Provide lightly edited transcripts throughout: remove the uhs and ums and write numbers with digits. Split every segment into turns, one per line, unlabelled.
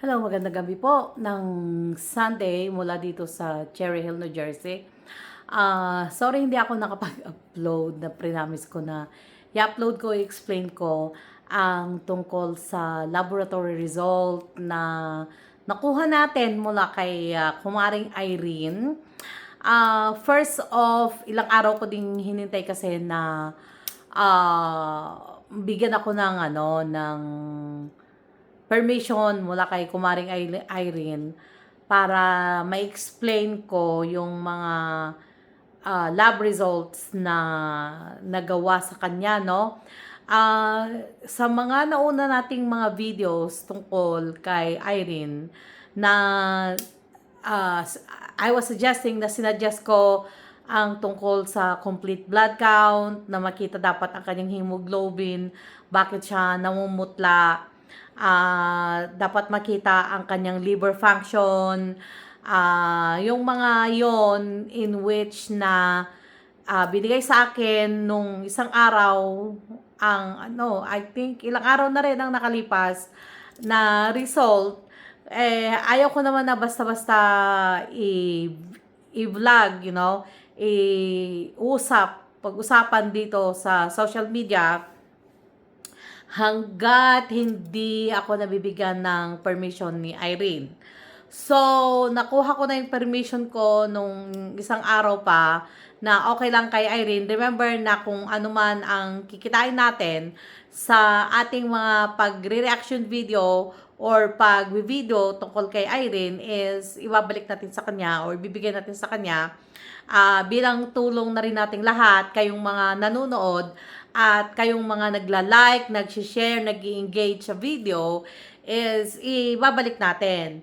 Hello, magandang gabi po ng Sunday mula dito sa Cherry Hill, New Jersey. Sorry hindi ako nakapag-upload na prinamis ko na i-upload ko, i-explain ko ang tungkol sa laboratory result na nakuha natin mula kay Kumaring Irene. First of, ilang araw ko ding hinintay kasi na bigyan ako ng permission mula kay Kumaring Irene para ma-explain ko yung mga lab results na nagawa sa kanya, no? Sa mga nauna nating mga videos tungkol kay Irene na uh, I was suggesting na sinuggest ko ang tungkol sa complete blood count, na makita dapat ang kanyang hemoglobin, bakit siya namumutla, dapat makita ang kanyang liver function, yung mga yon in which na binigay sa akin nung isang araw ang I think ilang araw na rin ang nakalipas na result. Ayaw ko naman na basta-basta i-vlog, pag-usapan dito sa social media hanggat hindi ako nabibigyan ng permission ni Irene. So, nakuha ko na yung permission ko nung isang araw pa na okay lang kay Irene. Remember na kung ano man ang kikitain natin sa ating mga pagre-reaction video or pag-video tungkol kay Irene is ibabalik natin sa kanya or bibigyan natin sa kanya bilang tulong na rin nating lahat, kayong mga nanonood at kayong mga nagla-like, nag-share, nag-engage sa video is ibabalik natin.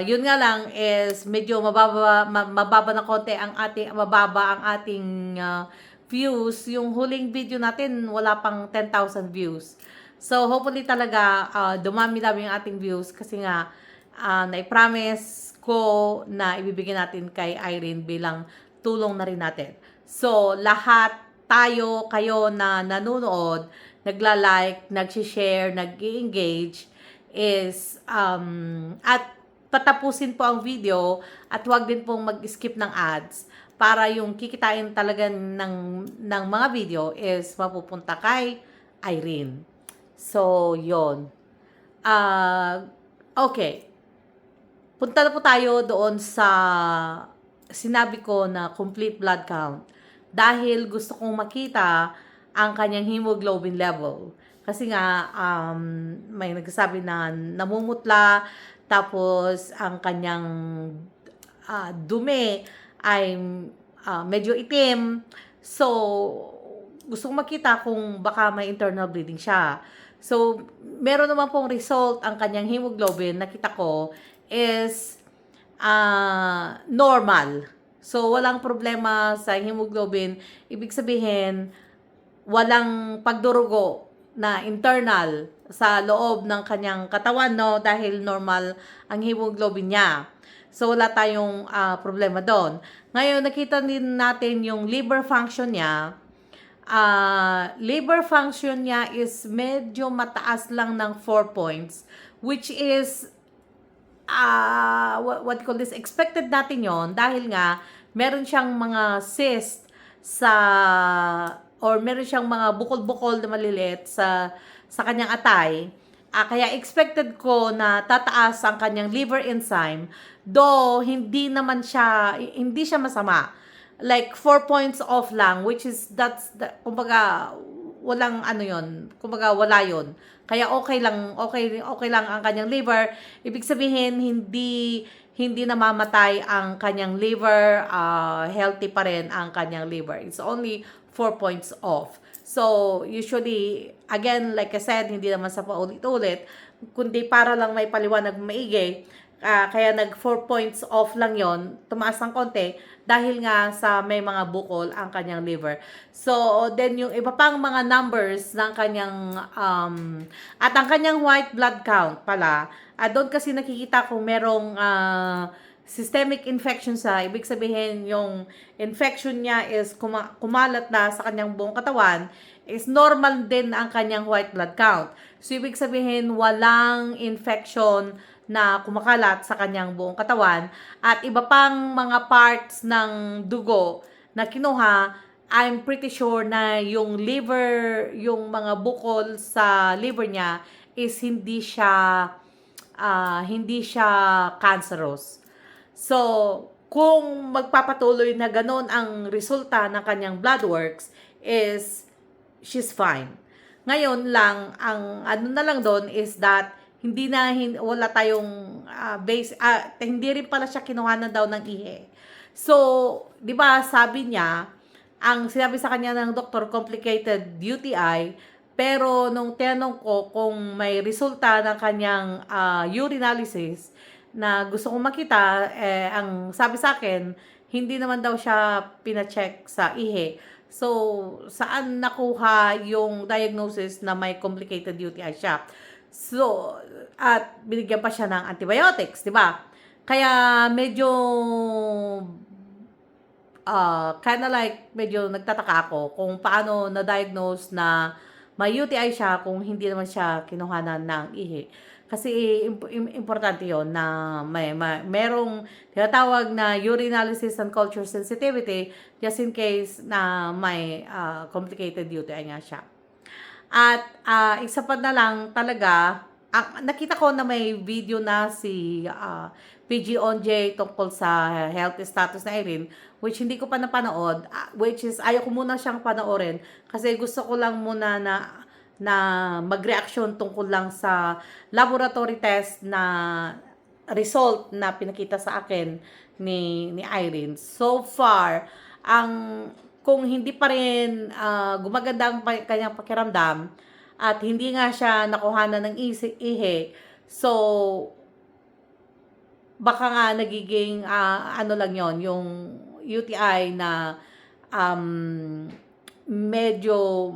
Yun nga lang is medyo mababa na konti ang ating views. Yung huling video natin wala pang 10,000 views. So hopefully talaga dumami-dami ang ating views kasi nga na-promise ko na ibibigay natin kay Irene bilang tulong na rin natin. So lahat tayo, kayo na nanonood, nagla-like, nag-share, nag-engage is at patapusin po ang video at huwag din pong mag-skip ng ads para yung kikitain talaga ng mga video is mapupunta kay Irene. So, yon. Okay. Punta na po tayo doon sa sinabi ko na complete blood count. Dahil gusto kong makita ang kanyang hemoglobin level. Kasi nga, may nagsasabi na namumutla, tapos ang kanyang dumi ay medyo itim. So, gusto kong makita kung baka may internal bleeding siya. So, meron naman pong result ang kanyang hemoglobin, nakita ko, is normal. So, walang problema sa hemoglobin. Ibig sabihin, walang pagdurugo na internal sa loob ng kanyang katawan, no? Dahil normal ang hemoglobin niya. So, wala tayong problema doon. Ngayon, nakita din natin yung liver function niya. Liver function niya is medyo mataas lang ng 4 points, which is what call this, expected natin yon dahil nga meron siyang mga cyst or meron siyang mga bukol-bukol na maliliit sa kanyang atay. Kaya expected ko na tataas ang kanyang liver enzyme, though hindi siya masama. Like 4 points off lang, which is kumbaga walang kumbaga wala yon. Kaya okay lang ang kanyang liver. Ibig sabihin hindi namamatay ang kanyang liver, healthy pa rin ang kanyang liver. It's only 4 points off. So, usually, again, like I said, hindi naman sa paulit-ulit, kundi para lang may paliwanag maigi. Kaya nag 4 points off lang yon, tumaas ng konti dahil nga sa may mga bukol ang kanyang liver. So, then yung iba pang mga numbers ng kanyang at ang kanyang white blood count pala, doon kasi nakikita kung merong systemic infection sa, ibig sabihin yung infection niya is kumalat na sa kanyang buong katawan, is normal din ang kanyang white blood count. So, ibig sabihin, walang infection na kumakalat sa kanyang buong katawan at iba pang mga parts ng dugo na kinuha. I'm pretty sure na yung liver, yung mga bukol sa liver niya is hindi siya cancerous. So, kung magpapatuloy na ganon ang resulta ng kanyang blood works is she's fine. Ngayon lang, ang ano na lang doon is that wala tayong hindi rin pala siya kinuha na daw ng ihi. So, di ba sabi niya, ang sinabi sa kanya ng doktor, complicated UTI, pero nung tinanong ko kung may resulta ng kanyang urinalysis na gusto kong makita, ang sabi sa akin, hindi naman daw siya pina-check sa ihi. So, saan nakuha yung diagnosis na may complicated UTI siya? So, at binigyan pa siya ng antibiotics, di ba? Kaya medyo kind of like medyo nagtataka ako kung paano na-diagnose na may UTI siya kung hindi naman siya kinuhanan ng ihi. Kasi importante yon na merong tinatawag na urinalysis and culture sensitivity just in case na may complicated UTI nga siya. At isa pa na lang talaga, nakita ko na may video na si PG Onjay tungkol sa health status na Irene, which hindi ko pa napanood, which is ayaw ko muna siyang panoorin kasi gusto ko lang muna na mag-reaction tungkol lang sa laboratory test na result na pinakita sa akin ni Irene. So far, kung hindi pa rin gumaganda ang kanyang pakiramdam at hindi nga siya nakuhanan ng ihi, so baka nga nagiging ano lang yon, yung UTI na medyo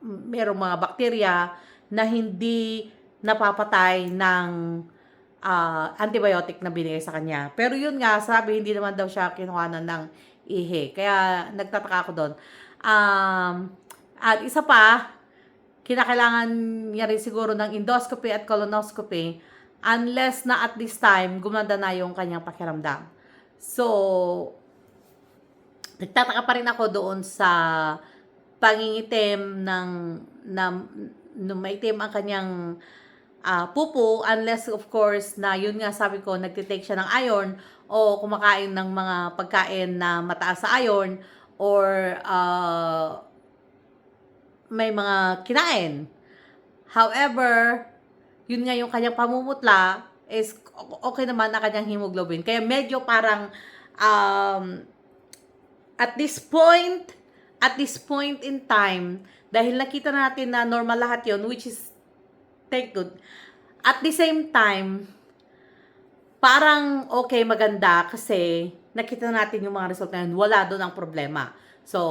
merong mga bakterya na hindi napapatay ng antibiotic na binigay sa kanya. Pero yun nga, sabi hindi naman daw siya kinuhanan ng ihi. Kaya nagtataka ako doon. At isa pa, kinakailangan niya rin siguro ng endoscopy at colonoscopy unless na at this time gumanda na yung kanyang pakiramdam. So, nagtataka pa rin ako doon sa pangingitim na maitim ang kanyang pupo unless of course na yun nga sabi ko nagtitake siya ng iron o kumakain ng mga pagkain na mataas sa iron or may mga kinain. However, yun nga yung kanyang pamumutla is okay naman na kanyang hemoglobin. Kaya medyo parang at this point in time, dahil nakita natin na normal lahat yon, which is thank good. At the same time, parang okay, maganda kasi nakita natin yung mga result na yun, wala doon ang problema. So,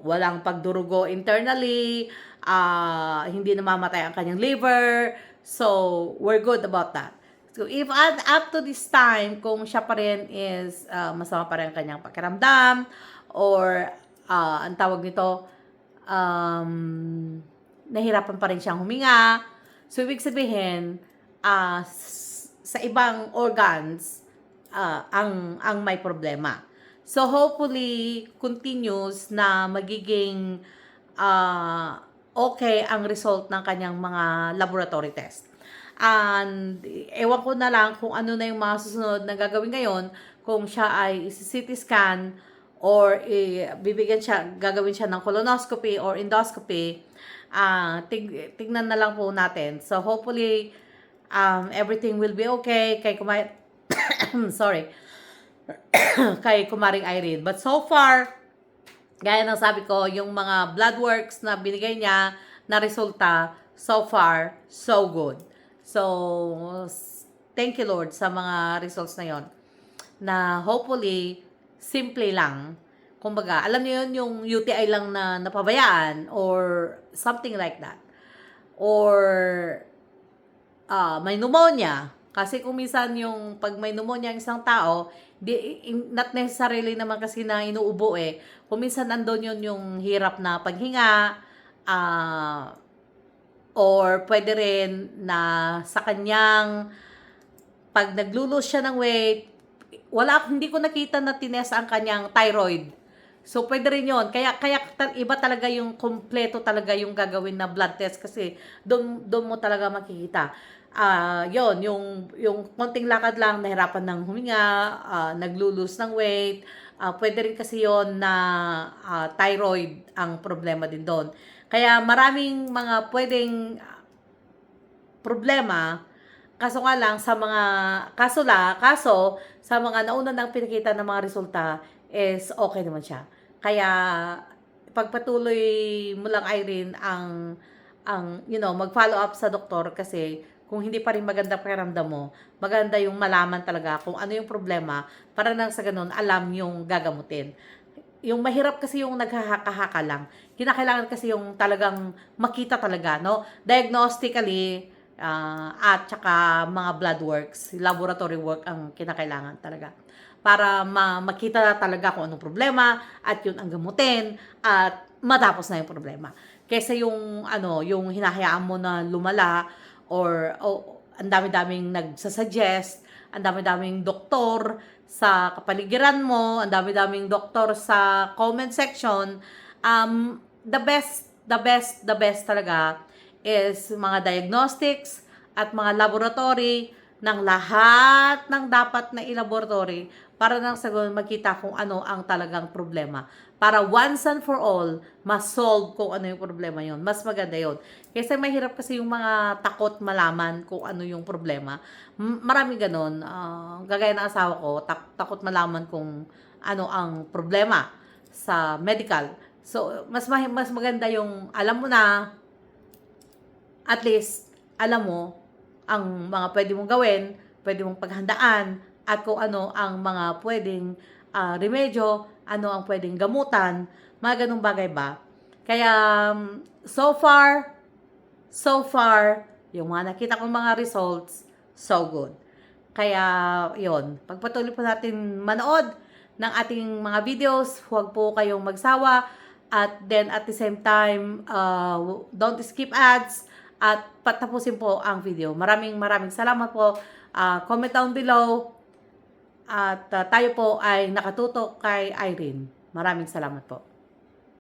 walang pagdurugo internally, hindi namamatay ang kanyang liver, so we're good about that. So, if up to this time, kung siya pa rin is masama pa rin ang kanyang pakiramdam, or ang tawag nito, nahirapan pa rin siyang huminga. So, ibig sabihin, sa ibang organs, ang may problema. So, hopefully, continues na magiging okay ang result ng kanyang mga laboratory test. And, ewan ko na lang kung ano na yung mga susunod na gagawin ngayon, kung siya ay CT scan, or gagawin siya ng colonoscopy or endoscopy, tignan na lang po natin. So, hopefully, everything will be okay kay sorry, kay Kumaring Irene. But so far, gaya ng sabi ko, yung mga blood works na binigay niya na resulta, so far, so good. So, thank you Lord sa mga results na yon. Na hopefully, simple lang. Kumbaga, alam niyo yun, yung UTI lang na napabayaan or something like that. Or may pneumonia. Kasi kung minsan yung pag may pneumonia ang isang tao, not necessarily naman kasi na inuubo eh. Kung minsan andun yun yung hirap na paghinga, ah, or pwede rin na sa kanyang pag naglo-lose siya ng weight, hindi ko nakita na tinest ang kanyang thyroid. So, pwede rin yun. Kaya iba talaga yung kompleto talaga yung gagawin na blood test kasi doon mo talaga makikita. Yon yung konting lakad lang, nahirapan ng huminga, naglo-lose ng weight. Pwede rin kasi yon na thyroid ang problema din doon. Kaya maraming mga pwedeng problema. Kaso nga lang kaso sa mga nauna nang pinakita ng mga resulta is okay naman siya. Kaya pagpatuloy mo lang, Irene, ang mag-follow up sa doktor kasi kung hindi pa rin maganda pakiramdam mo, maganda yung malaman talaga kung ano yung problema para nang sa ganun alam yung gagamutin. Yung mahirap kasi yung naghahaka-haka lang. Kinakailangan kasi yung talagang makita talaga, no? Diagnostically, at saka mga blood works, laboratory work ang kinakailangan talaga. Para makita talaga kung anong problema at yun ang gamutin at matapos na yung problema. Kaysa yung yung hinahayaan mo na lumala or ang dami-daming nagsasuggest, ang dami-daming doktor sa kapaligiran mo, ang dami-daming doktor sa comment section. The best talaga is mga diagnostics at mga laboratory ng lahat ng dapat na ilaboratory para nang sa ganun makita kung ano ang talagang problema. Para once and for all, ma-solve kung ano yung problema yon. Mas maganda yon. Kasi mahirap kasi yung mga takot malaman kung ano yung problema. Marami ganun. Gagaya ng asawa ko, takot malaman kung ano ang problema sa medical. So, mas maganda yung alam mo na, at least, alam mo ang mga pwede mong gawin, pwede mong paghandaan, at kung ano ang mga pwedeng remedyo, ano ang pwedeng gamutan, mga ganung bagay ba. Kaya, so far, yung mga nakita kong mga results, so good. Kaya, yon, pagpatuloy po natin manood ng ating mga videos, huwag po kayong magsawa, at then at the same time, don't skip ads, at patapusin po ang video. Maraming salamat po. Comment down below, at tayo po ay nakatutok kay Irene. Maraming salamat po.